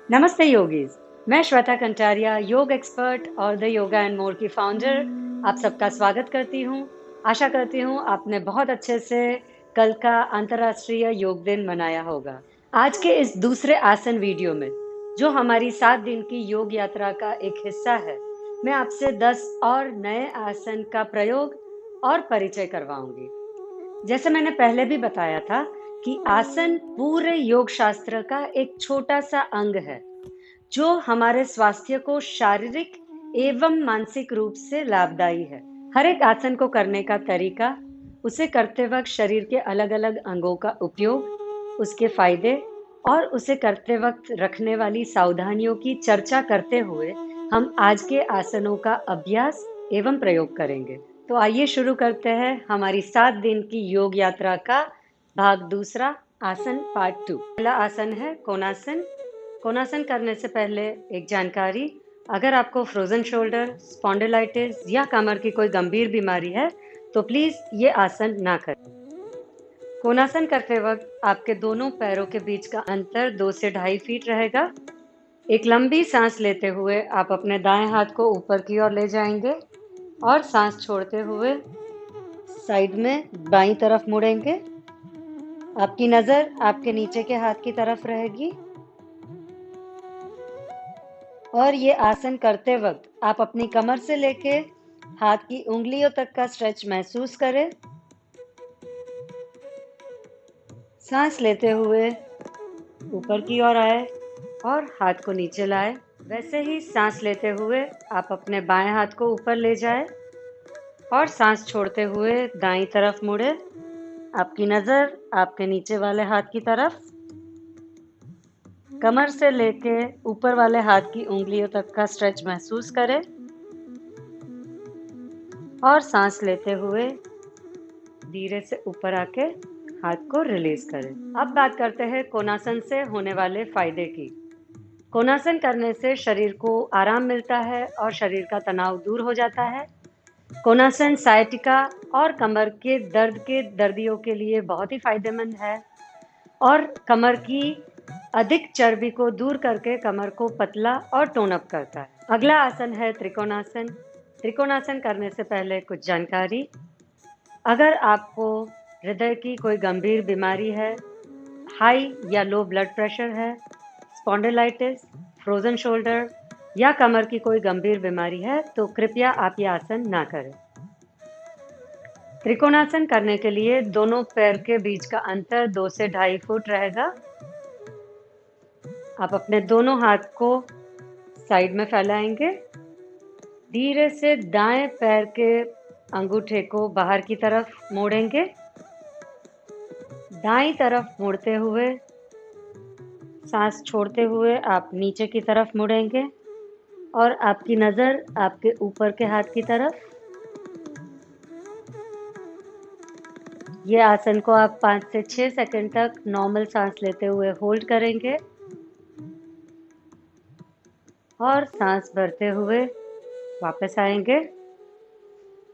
नमस्ते योगीज। मैं श्वेता कंटारिया, योग एक्सपर्ट और द योगा एंड मोर की फाउंडर, आप सबका स्वागत करती हूँ। आशा करती हूँ आपने बहुत अच्छे से कल का अंतर्राष्ट्रीय योग दिन मनाया होगा। आज के इस दूसरे आसन वीडियो में, जो हमारी 7 दिन की योग यात्रा का एक हिस्सा है, मैं आपसे 10 और नए आसन का प्रयोग और परिचय करवाऊंगी। जैसे मैंने पहले भी बताया था कि आसन पूरे योग शास्त्र का एक छोटा सा अंग है, जो हमारे स्वास्थ्य को शारीरिक एवं मानसिक रूप से लाभदायी है। हर एक आसन को करने का तरीका, उसे करते वक्त शरीर के अलग अलग अंगों का उपयोग, उसके फायदे और उसे करते वक्त रखने वाली सावधानियों की चर्चा करते हुए हम आज के आसनों का अभ्यास एवं प्रयोग करेंगे। तो आइए शुरू करते हैं हमारी 7 दिन की योग यात्रा का भाग दूसरा, आसन पार्ट 2। पहला आसन है कोणासन। कोणासन करने से पहले एक जानकारी, अगर आपको फ्रोजन शोल्डर, स्पॉन्डिलाइटिस या कमर की कोई गंभीर बीमारी है तो प्लीज ये आसन ना करें। कोणासन करते वक्त आपके दोनों पैरों के बीच का अंतर 2 से 2.5 फीट रहेगा। एक लंबी सांस लेते हुए आप अपने दाएं हाथ को ऊपर की ओर ले जाएंगे और सांस छोड़ते हुए साइड में बाईं तरफ मुड़ेंगे। आपकी नजर आपके नीचे के हाथ की तरफ रहेगी और ये आसन करते वक्त आप अपनी कमर से लेके हाथ की उंगलियों तक का स्ट्रेच महसूस करें। सांस लेते हुए ऊपर की ओर आए और हाथ को नीचे लाए। वैसे ही सांस लेते हुए आप अपने बाएं हाथ को ऊपर ले जाए और सांस छोड़ते हुए दाईं तरफ मुड़े। आपकी नजर आपके नीचे वाले हाथ की तरफ, कमर से लेके ऊपर वाले हाथ की उंगलियों तक का स्ट्रेच महसूस करें और सांस लेते हुए धीरे से ऊपर आके हाथ को रिलीज करें। अब बात करते हैं कोणासन से होने वाले फायदे की। कोणासन करने से शरीर को आराम मिलता है और शरीर का तनाव दूर हो जाता है। कोणासन सायटिका और कमर के दर्द के दर्दियों के लिए बहुत ही फायदेमंद है और कमर की अधिक चर्बी को दूर करके कमर को पतला और टोन अप करता है। अगला आसन है त्रिकोणासन। त्रिकोणासन करने से पहले कुछ जानकारी, अगर आपको हृदय की कोई गंभीर बीमारी है, हाई या लो ब्लड प्रेशर है, स्पॉन्डिलाइटिस, फ्रोजन शोल्डर या कमर की कोई गंभीर बीमारी है तो कृपया आप ये आसन ना करें। त्रिकोणासन करने के लिए दोनों पैर के बीच का अंतर 2 से 2.5 फुट रहेगा। आप अपने दोनों हाथ को साइड में फैलाएंगे। धीरे से दाएं पैर के अंगूठे को बाहर की तरफ मोड़ेंगे। दाईं तरफ मुड़ते हुए सांस छोड़ते हुए आप नीचे की तरफ मुड़ेंगे और आपकी नज़र आपके ऊपर के हाथ की तरफ। ये आसन को आप 5 से 6 सेकंड तक नॉर्मल सांस लेते हुए होल्ड करेंगे और सांस भरते हुए वापस आएंगे।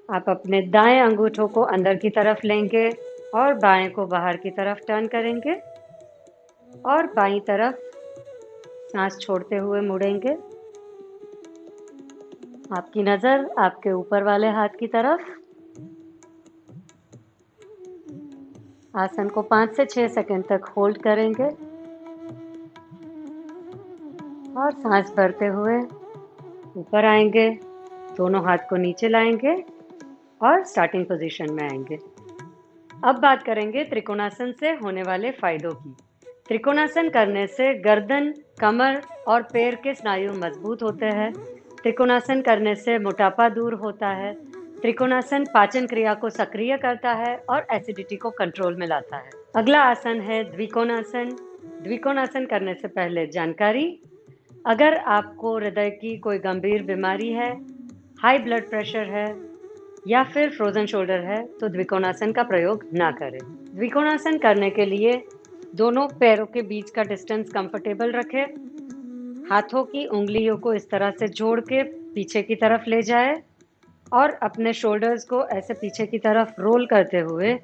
आप अपने दाएं अंगूठों को अंदर की तरफ लेंगे और बाएं को बाहर की तरफ टर्न करेंगे और बाईं तरफ सांस छोड़ते हुए मुड़ेंगे। आपकी नज़र आपके ऊपर वाले हाथ की तरफ। आसन को 5 से 6 सेकंड तक होल्ड करेंगे और सांस भरते हुए ऊपर आएंगे, दोनों हाथ को नीचे लाएंगे और स्टार्टिंग पोजीशन में आएंगे। अब बात करेंगे त्रिकोणासन से होने वाले फायदों की। त्रिकोणासन करने से गर्दन, कमर और पैर के स्नायु मजबूत होते हैं। त्रिकोणासन करने से मोटापा दूर होता है। त्रिकोणासन पाचन क्रिया को सक्रिय करता है और एसिडिटी को कंट्रोल में लाता है। अगला आसन है द्विकोणासन। द्विकोणासन करने से पहले जानकारी, अगर आपको हृदय की कोई गंभीर बीमारी है, हाई ब्लड प्रेशर है या फिर फ्रोजन शोल्डर है तो द्विकोणासन का प्रयोग ना करें। द्विकोणासन करने के लिए दोनों पैरों के बीच का डिस्टेंस कंफर्टेबल रखें। हाथों की उंगलियों को इस तरह से जोड़ के पीछे की तरफ ले जाए और अपने शोल्डर्स को ऐसे पीछे की तरफ रोल करते हुए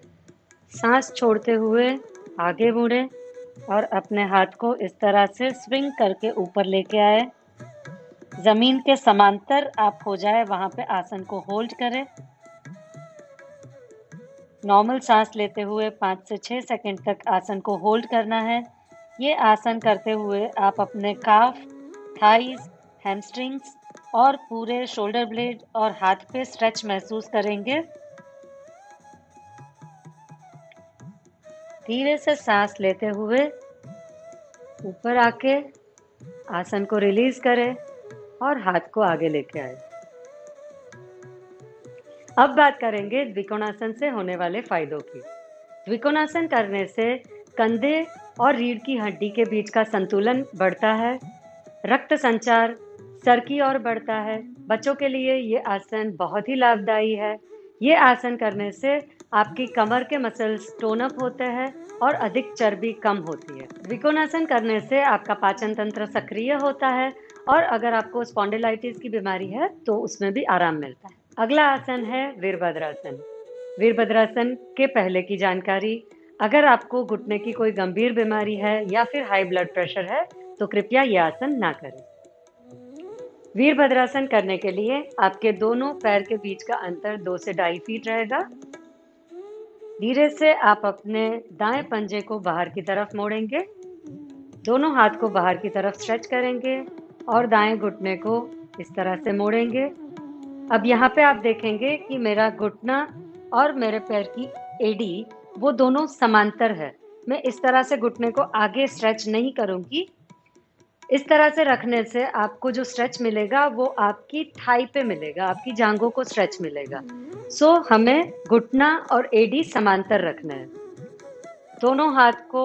सांस छोड़ते हुए आगे मुड़ें। और अपने हाथ को इस तरह से स्विंग करके ऊपर लेके आए। जमीन के समांतर आप हो जाए वहां पे आसन को होल्ड करें। नॉर्मल सांस लेते हुए 5 से 6 सेकंड तक आसन को होल्ड करना है। ये आसन करते हुए आप अपने काफ, थाइज, हैमस्ट्रिंग्स और पूरे शोल्डर ब्लेड और हाथ पे स्ट्रेच महसूस करेंगे। धीरे से सांस लेते हुए ऊपर आके आसन को रिलीज करें और हाथ को आगे लेके आए। अब बात करेंगे द्विकोणासन से होने वाले फायदों की। द्विकोणासन करने से कंधे और रीढ़ की हड्डी के बीच का संतुलन बढ़ता है, रक्त संचार सर की ओर बढ़ता है। बच्चों के लिए ये आसन बहुत ही लाभदायी है। ये आसन करने से आपकी कमर के मसल्स टोन अप होते हैं और अधिक चर्बी कम होती है। त्रिकोणासन करने से आपका पाचन तंत्र सक्रिय होता है और अगर आपको स्पॉन्डिलाइटिस की बीमारी है तो उसमें भी आराम मिलता है। अगला आसन है वीरभद्रासन। वीरभद्रासन के पहले की जानकारी। अगर आपको घुटने की कोई गंभीर बीमारी है या फिर हाई ब्लड प्रेशर है तो कृपया यह आसन ना करें। वीरभद्रासन करने के लिए आपके दोनों पैर के बीच का अंतर 2 से 2.5 फीट रहेगा। धीरे से आप अपने दाएं पंजे को बाहर की तरफ मोड़ेंगे, दोनों हाथ को बाहर की तरफ स्ट्रेच करेंगे और दाएं घुटने को इस तरह से मोड़ेंगे। अब यहाँ पे आप देखेंगे कि मेरा घुटना और मेरे पैर की एड़ी वो दोनों समांतर है। मैं इस तरह से घुटने को आगे स्ट्रेच नहीं करूंगी। इस तरह से रखने से आपको जो स्ट्रेच मिलेगा वो आपकी थाई पे मिलेगा, आपकी जांघों को स्ट्रेच मिलेगा। सो हमें घुटना और एडी समांतर रखना है। दोनों हाथ को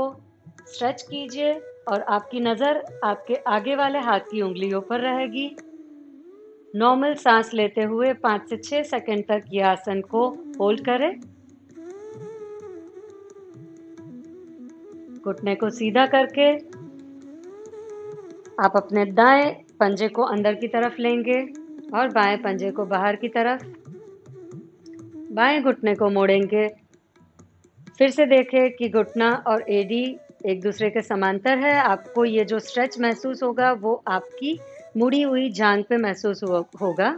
स्ट्रेच कीजिए और आपकी नज़र आपके आगे वाले हाथ की उंगलियों पर रहेगी। नॉर्मल सांस लेते हुए 5 से 6 सेकंड तक ये आसन को होल्ड करें। घुटने को सीधा करके आप अपने दाएं पंजे को अंदर की तरफ लेंगे और बाएं पंजे को बाहर की तरफ। बाएं घुटने को मोड़ेंगे। फिर से देखें कि घुटना और एडी एक दूसरे के समांतर है। आपको ये जो स्ट्रेच महसूस होगा वो आपकी मुड़ी हुई जांघ पे महसूस होगा।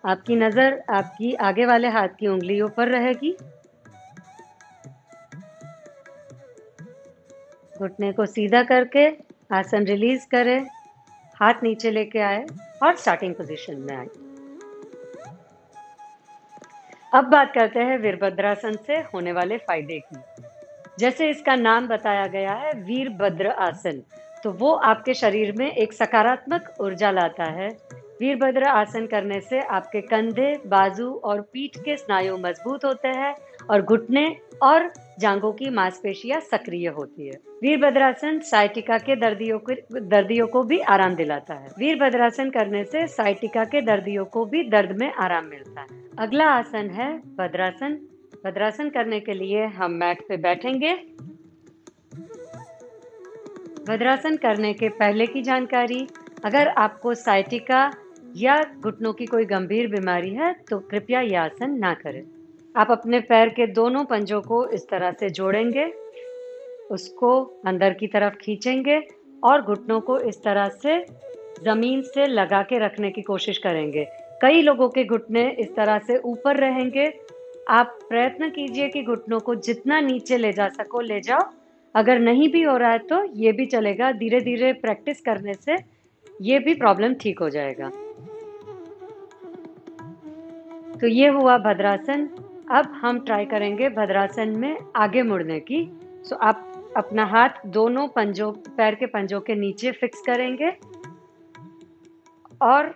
आपकी नज़र आपकी आगे वाले हाथ की उंगलियों पर रहेगी। घुटने को सीधा करके आसन रिलीज करें, हाथ नीचे लेके आए और स्टार्टिंग पोजीशन में आए। अब बात करते हैं वीरभद्रासन से होने वाले फायदे की। जैसे इसका नाम बताया गया है वीरभद्र आसन, तो वो आपके शरीर में एक सकारात्मक ऊर्जा लाता है। वीरभद्र आसन करने से आपके कंधे, बाजू और पीठ के स्नायु मजबूत होते हैं और घुटने और जांघों की मांसपेशियां सक्रिय होती है। वीरभद्रासन साइटिका के दर्दियों को भी आराम दिलाता है। वीरभद्रासन करने से साइटिका के दर्दियों को भी दर्द में आराम मिलता है। अगला आसन है भद्रासन। भद्रासन करने के लिए हम मैट पे बैठेंगे। भद्रासन करने के पहले की जानकारी। अगर आपको साइटिका या घुटनों की कोई गंभीर बीमारी है तो कृपया यह आसन ना करें। आप अपने पैर के दोनों पंजों को इस तरह से जोड़ेंगे, उसको अंदर की तरफ खींचेंगे और घुटनों को इस तरह से जमीन से लगा के रखने की कोशिश करेंगे। कई लोगों के घुटने इस तरह से ऊपर रहेंगे। आप प्रयत्न कीजिए कि घुटनों को जितना नीचे ले जा सको ले जाओ। अगर नहीं भी हो रहा है तो ये भी चलेगा। धीरे धीरे प्रैक्टिस करने से ये भी प्रॉब्लम ठीक हो जाएगा। तो ये हुआ भद्रासन। अब हम ट्राई करेंगे भद्रासन में आगे मुड़ने की। सो आप अपना हाथ दोनों पैर के पंजों के नीचे फिक्स करेंगे और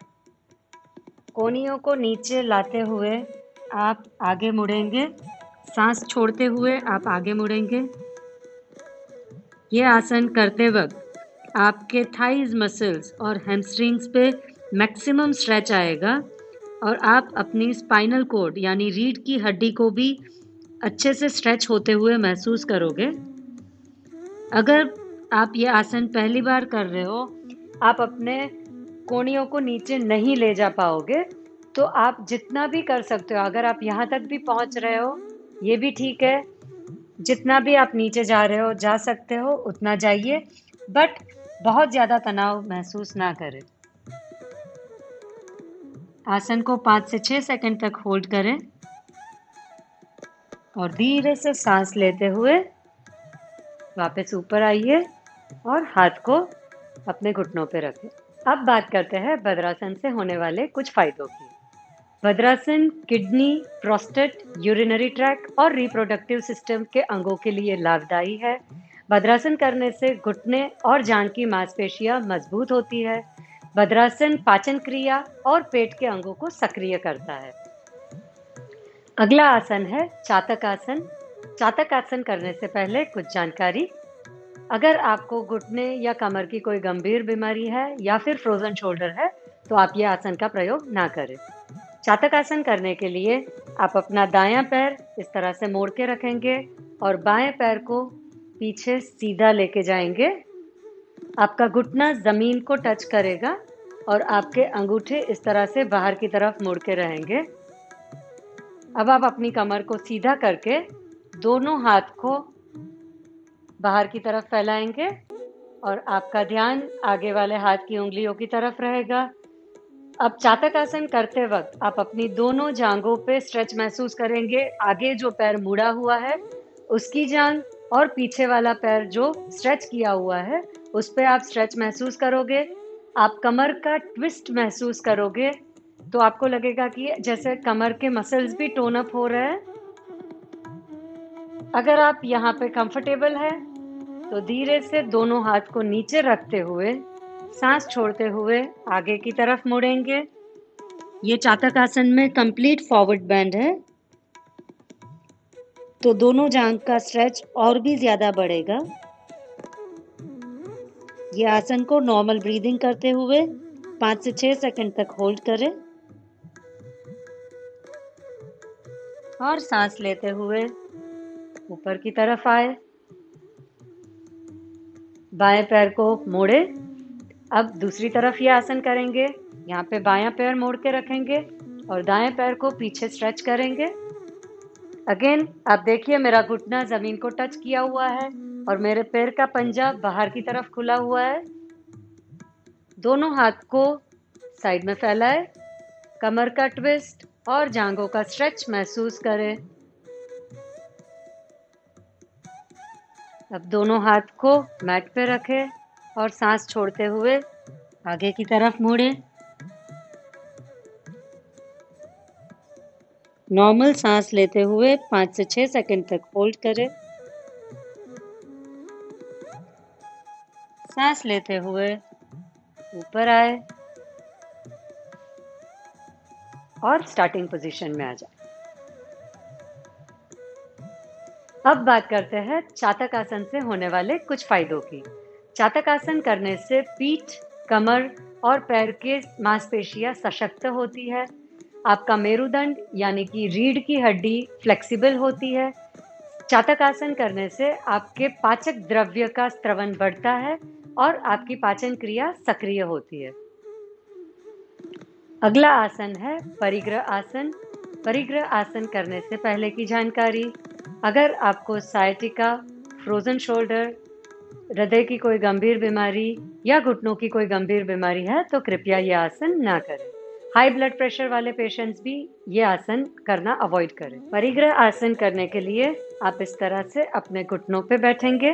कोहनियों को नीचे लाते हुए आप आगे मुड़ेंगे। सांस छोड़ते हुए आप आगे मुड़ेंगे। ये आसन करते वक्त आपके थाइज मसल्स और हैमस्ट्रिंग्स पे मैक्सिमम स्ट्रेच आएगा और आप अपनी स्पाइनल कॉर्ड यानी रीढ़ की हड्डी को भी अच्छे से स्ट्रेच होते हुए महसूस करोगे। अगर आप ये आसन पहली बार कर रहे हो, आप अपने कोहनियों को नीचे नहीं ले जा पाओगे, तो आप जितना भी कर सकते हो। अगर आप यहाँ तक भी पहुँच रहे हो ये भी ठीक है। जितना भी आप नीचे जा रहे हो, जा सकते हो उतना जाइए, बट बहुत ज़्यादा तनाव महसूस ना करें। आसन को 5 से 6 सेकंड तक होल्ड करें और धीरे से सांस लेते हुए वापस ऊपर आइए और हाथ को अपने घुटनों पे रखें। अब बात करते हैं भद्रासन से होने वाले कुछ फायदों की। भद्रासन किडनी, प्रोस्टेट, यूरिनरी ट्रैक और रिप्रोडक्टिव सिस्टम के अंगों के लिए लाभदायी है। भद्रासन करने से घुटने और जांघ की मांसपेशियां मजबूत होती है। भद्रासन पाचन क्रिया और पेट के अंगों को सक्रिय करता है। अगला आसन है चातक आसन। चातक आसन करने से पहले कुछ जानकारी। अगर आपको घुटने या कमर की कोई गंभीर बीमारी है या फिर फ्रोजन शोल्डर है, तो आप ये आसन का प्रयोग ना करें। चातक आसन करने के लिए आप अपना दायां पैर इस तरह से मोड़ के रखेंगे और बाएं पैर को पीछे सीधा लेके जाएंगे। आपका घुटना जमीन को टच करेगा और आपके अंगूठे इस तरह से बाहर की तरफ मुड़ के रहेंगे। अब आप अपनी कमर को सीधा करके दोनों हाथ को बाहर की तरफ फैलाएंगे और आपका ध्यान आगे वाले हाथ की उंगलियों की तरफ रहेगा। अब चातक आसन करते वक्त आप अपनी दोनों जांघों पे स्ट्रेच महसूस करेंगे। आगे जो पैर मुड़ा हुआ है उसकी जांघ और पीछे वाला पैर जो स्ट्रेच किया हुआ है उस पे आप स्ट्रेच महसूस करोगे। आप कमर का ट्विस्ट महसूस करोगे तो आपको लगेगा कि जैसे कमर के मसल्स भी टोन अप हो रहे हैं। अगर आप यहाँ पे कंफर्टेबल है तो धीरे से दोनों हाथ को नीचे रखते हुए सांस छोड़ते हुए आगे की तरफ मुड़ेंगे। ये चातक आसन में कंप्लीट फॉरवर्ड बेंड है, तो दोनों जांघ का स्ट्रेच और भी ज्यादा बढ़ेगा। ये आसन को नॉर्मल ब्रीदिंग करते हुए 5 से 6 सेकंड तक होल्ड करें और सांस लेते हुए ऊपर की तरफ आए। बाएं पैर को मोड़े। अब दूसरी तरफ ये आसन करेंगे। यहाँ पे बायां पैर मोड़ के रखेंगे और दाएं पैर को पीछे स्ट्रेच करेंगे। अगेन आप देखिए मेरा घुटना जमीन को टच किया हुआ है और मेरे पैर का पंजा बाहर की तरफ खुला हुआ है। दोनों हाथ को साइड में फैलाए, कमर का ट्विस्ट और जांघों का स्ट्रेच महसूस करें। अब दोनों हाथ को मैट पे रखें और सांस छोड़ते हुए आगे की तरफ मोड़ें। नॉर्मल सांस लेते हुए 5 से 6 सेकंड तक होल्ड करें। सांस लेते हुए ऊपर आए और स्टार्टिंग पोजीशन में आ जाए। अब बात करते हैं चातक आसन से होने वाले कुछ फायदों की। चातक आसन करने से पीठ, कमर और पैर के मांसपेशियां सशक्त होती है। आपका मेरुदंड यानी कि रीढ़ की हड्डी फ्लेक्सिबल होती है। चातक आसन करने से आपके पाचक द्रव्य का स्रवण बढ़ता है और आपकी पाचन क्रिया सक्रिय होती है। अगला आसन है परिग्रह आसन। परिग्रह आसन करने से पहले की जानकारी। अगर आपको सायटिका, फ्रोजन शोल्डर, हृदय की कोई गंभीर बीमारी या घुटनों की कोई गंभीर बीमारी है तो कृपया ये आसन ना करें। हाई ब्लड प्रेशर वाले पेशेंट्स भी ये आसन करना अवॉइड करें। परिग्रह आसन करने के लिए आप इस तरह से अपने घुटनों पे बैठेंगे।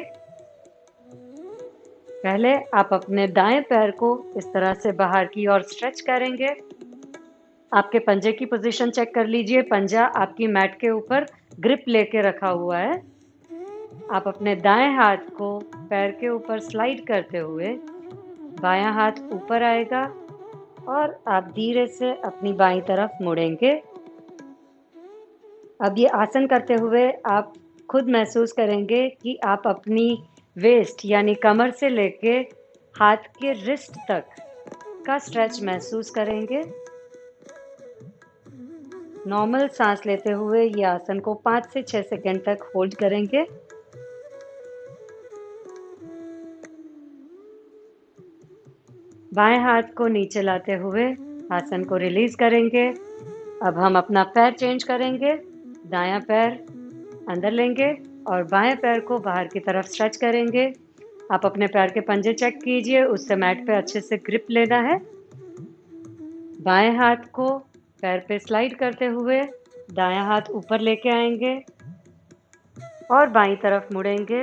पहले आप अपने दाएं पैर को इस तरह से बाहर की ओर स्ट्रेच करेंगे। आपके पंजे की पोजीशन चेक कर लीजिए। पंजा आपकी मैट के ऊपर ग्रिप लेके रखा हुआ है। आप अपने दाएं हाथ को पैर के ऊपर स्लाइड करते हुए बायां हाथ ऊपर आएगा और आप धीरे से अपनी बाईं तरफ मुड़ेंगे। अब ये आसन करते हुए आप खुद महसूस करेंगे कि आप अपनी वेस्ट यानी कमर से लेके हाथ के रिस्ट तक का स्ट्रेच महसूस करेंगे। नॉर्मल सांस लेते हुए ये आसन को 5 से 6 सेकंड तक होल्ड करेंगे। बाएं हाथ को नीचे लाते हुए आसन को रिलीज करेंगे। अब हम अपना पैर चेंज करेंगे। दायां पैर अंदर लेंगे और बाएं पैर को बाहर की तरफ स्ट्रेच करेंगे। आप अपने पैर के पंजे चेक कीजिए, उससे मैट पे अच्छे से ग्रिप लेना है। बाएं हाथ को पैर पे स्लाइड करते हुए दायां हाथ ऊपर लेके आएंगे और बाईं तरफ मुड़ेंगे।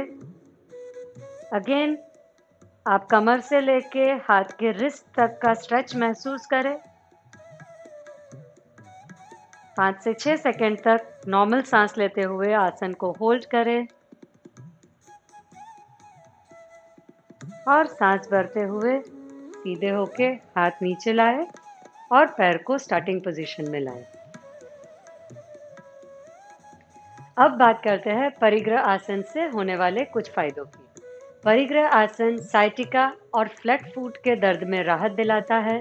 अगेन आप कमर से लेके हाथ के रिस्ट तक का स्ट्रेच महसूस करें। 5 से 6 सेकंड तक नॉर्मल सांस लेते हुए आसन को होल्ड करें और सांस भरते हुए सीधे होके हाथ नीचे लाएं और पैर को स्टार्टिंग पोजीशन में लाएं। अब बात करते हैं परिग्रह आसन से होने वाले कुछ फायदों की। परिग्रह आसन साइटिका और फ्लैट फुट के दर्द में राहत दिलाता है।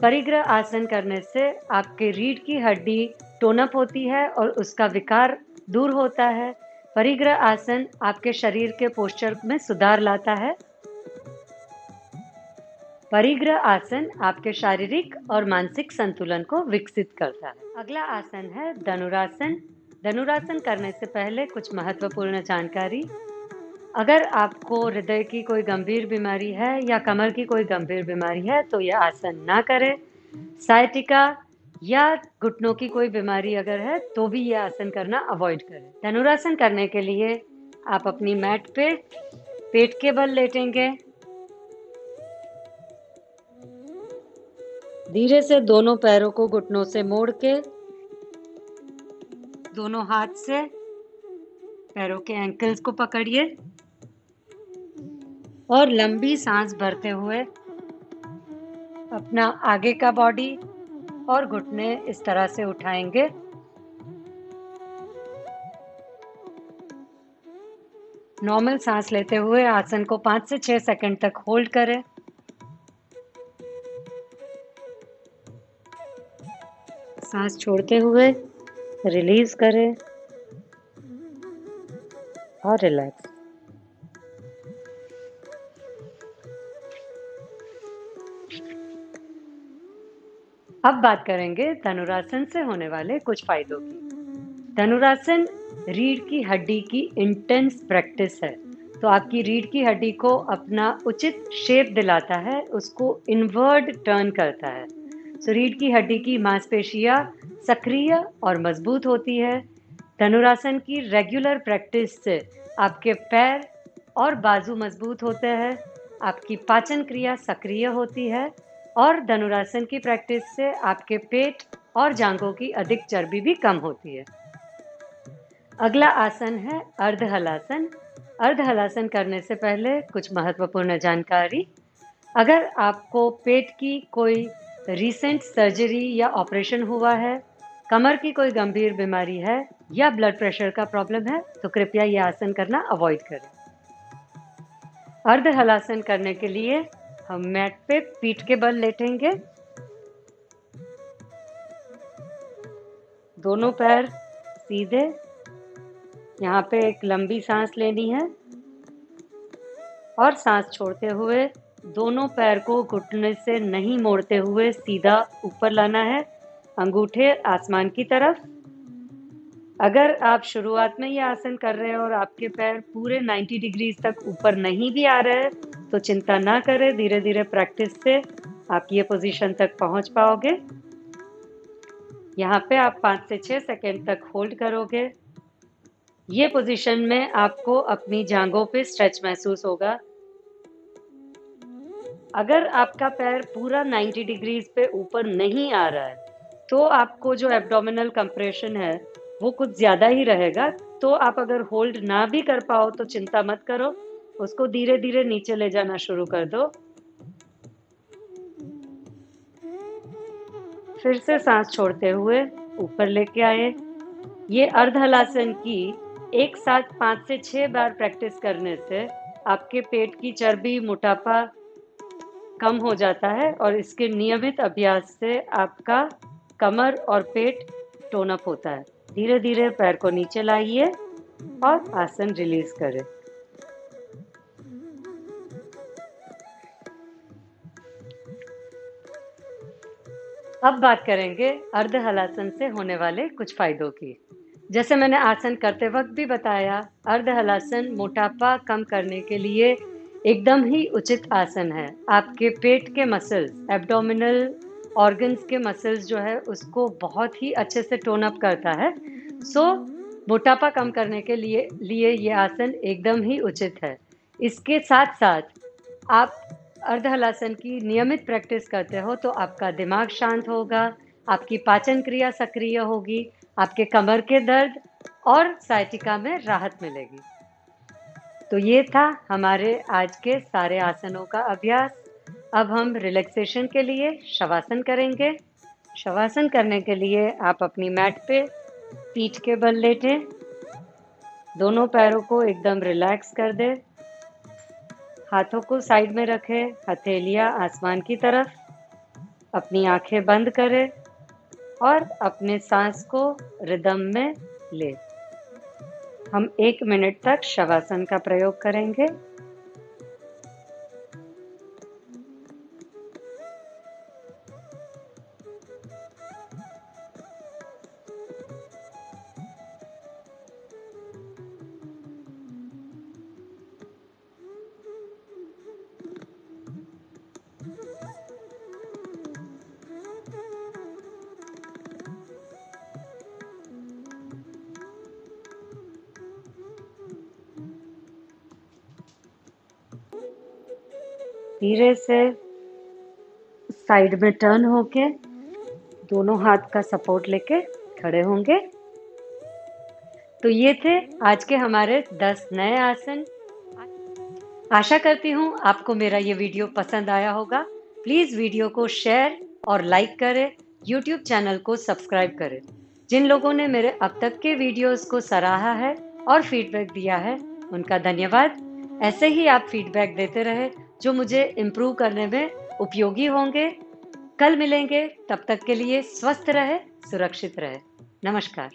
परिग्रह आसन करने से आपके रीढ़ की हड्डी टोनअप होती है और उसका विकार दूर होता है। परिग्रह आसन आपके शरीर के पोस्चर में सुधार लाता है। परिग्रह आसन आपके शारीरिक और मानसिक संतुलन को विकसित करता है। अगला आसन है धनुरासन। धनुरासन करने से पहले कुछ महत्वपूर्ण जानकारी। अगर आपको हृदय की कोई गंभीर बीमारी है या कमर की कोई गंभीर बीमारी है तो यह आसन ना करें। साइटिका या घुटनों की कोई बीमारी अगर है तो भी यह आसन करना अवॉइड करें। धनुरासन करने के लिए आप अपनी मैट पे पेट के बल लेटेंगे। धीरे से दोनों पैरों को घुटनों से मोड़ के दोनों हाथ से पैरों के एंकल्स को पकड़िए और लंबी सांस भरते हुए अपना आगे का बॉडी और घुटने इस तरह से उठाएंगे। नॉर्मल सांस लेते हुए आसन को 5 से 6 सेकंड तक होल्ड करें। सांस छोड़ते हुए रिलीज करें और रिलैक्स। अब बात करेंगे धनुरासन से होने वाले कुछ फायदों की। धनुरासन रीढ़ की हड्डी की इंटेंस प्रैक्टिस है, तो आपकी रीढ़ की हड्डी को अपना उचित शेप दिलाता है, उसको इनवर्ड टर्न करता है। सो रीढ़ की हड्डी की मांसपेशियां सक्रिय और मजबूत होती है। धनुरासन की रेगुलर प्रैक्टिस से आपके पैर और बाजू मजबूत होते हैं, आपकी पाचन क्रिया सक्रिय होती है और धनुरासन की प्रैक्टिस से आपके पेट और जांघों की अधिक चर्बी भी कम होती है। अगला आसन है अर्धहलासन। अर्धहलासन करने से पहले कुछ महत्वपूर्ण जानकारी। अगर आपको पेट की कोई रीसेंट सर्जरी या ऑपरेशन हुआ है, कमर की कोई गंभीर बीमारी है या ब्लड प्रेशर का प्रॉब्लम है तो कृपया यह आसन करना अवॉइड करें। अर्धहलासन करने के लिए हम मैट पे पीठ के बल लेटेंगे। दोनों पैर सीधे। यहाँ पे एक लंबी सांस लेनी है और सांस छोड़ते हुए दोनों पैर को घुटने से नहीं मोड़ते हुए सीधा ऊपर लाना है, अंगूठे आसमान की तरफ। अगर आप शुरुआत में ये आसन कर रहे हैं और आपके पैर पूरे 90 डिग्री तक ऊपर नहीं भी आ रहे हैं तो चिंता ना करें, धीरे धीरे प्रैक्टिस से आप ये पोजीशन तक पहुंच पाओगे। यहाँ पे आप 5 से 6 सेकंड तक होल्ड करोगे। ये पोजीशन में आपको अपनी जांघों पे स्ट्रेच महसूस होगा। अगर आपका पैर पूरा 90 डिग्रीज पे ऊपर नहीं आ रहा है तो आपको जो एब्डोमिनल कंप्रेशन है वो कुछ ज्यादा ही रहेगा। तो आप अगर होल्ड ना भी कर पाओ तो चिंता मत करो, उसको धीरे धीरे नीचे ले जाना शुरू कर दो। फिर से सांस छोड़ते हुए ऊपर लेके आए। ये अर्धहलासन की एक साथ 5 से 6 बार प्रैक्टिस करने से आपके पेट की चर्बी, मोटापा कम हो जाता है और इसके नियमित अभ्यास से आपका कमर और पेट टोन अप होता है। धीरे धीरे पैर को नीचे लाइए और आसन रिलीज करें। अब बात करेंगे अर्धहलासन से होने वाले कुछ फायदों की। जैसे मैंने आसन करते वक्त भी बताया, अर्ध हलासन मोटापा कम करने के लिए एकदम ही उचित आसन है। आपके पेट के मसल्स, एब्डोमिनल ऑर्गन्स के मसल्स जो है उसको बहुत ही अच्छे से टोन अप करता है। सो मोटापा कम करने के लिए ये आसन एकदम ही उचित है। इसके साथ-साथ आप अर्ध हलासन की नियमित प्रैक्टिस करते हो तो आपका दिमाग शांत होगा, आपकी पाचन क्रिया सक्रिय होगी, आपके कमर के दर्द और सायटिका में राहत मिलेगी। तो ये था हमारे आज के सारे आसनों का अभ्यास। अब हम रिलैक्सेशन के लिए शवासन करेंगे। शवासन करने के लिए आप अपनी मैट पे पीठ के बल लेटें, दोनों पैरों को एकदम रिलैक्स कर दें, हाथों को साइड में रखें, हथेलियां आसमान की तरफ, अपनी आंखें बंद करें और अपने सांस को रिदम में लें। हम 1 मिनट तक शवासन का प्रयोग करेंगे। धीरे से साइड में टर्न होके दोनों हाथ का सपोर्ट लेके खड़े होंगे। तो ये थे आज के हमारे 10 नए आसन। आशा करती हूँ आपको मेरा ये वीडियो पसंद आया होगा। प्लीज़ वीडियो को शेयर और लाइक करें, यूट्यूब चैनल को सब्सक्राइब करें। जिन लोगों ने मेरे अब तक के वीडियोस को सराहा है और फीडबैक दिया है, उनका धन्यवाद। ऐसे ही आप फीडबैक देते रहे जो मुझे इम्प्रूव करने में उपयोगी होंगे। कल मिलेंगे, तब तक के लिए स्वस्थ रहे, सुरक्षित रहे। नमस्कार।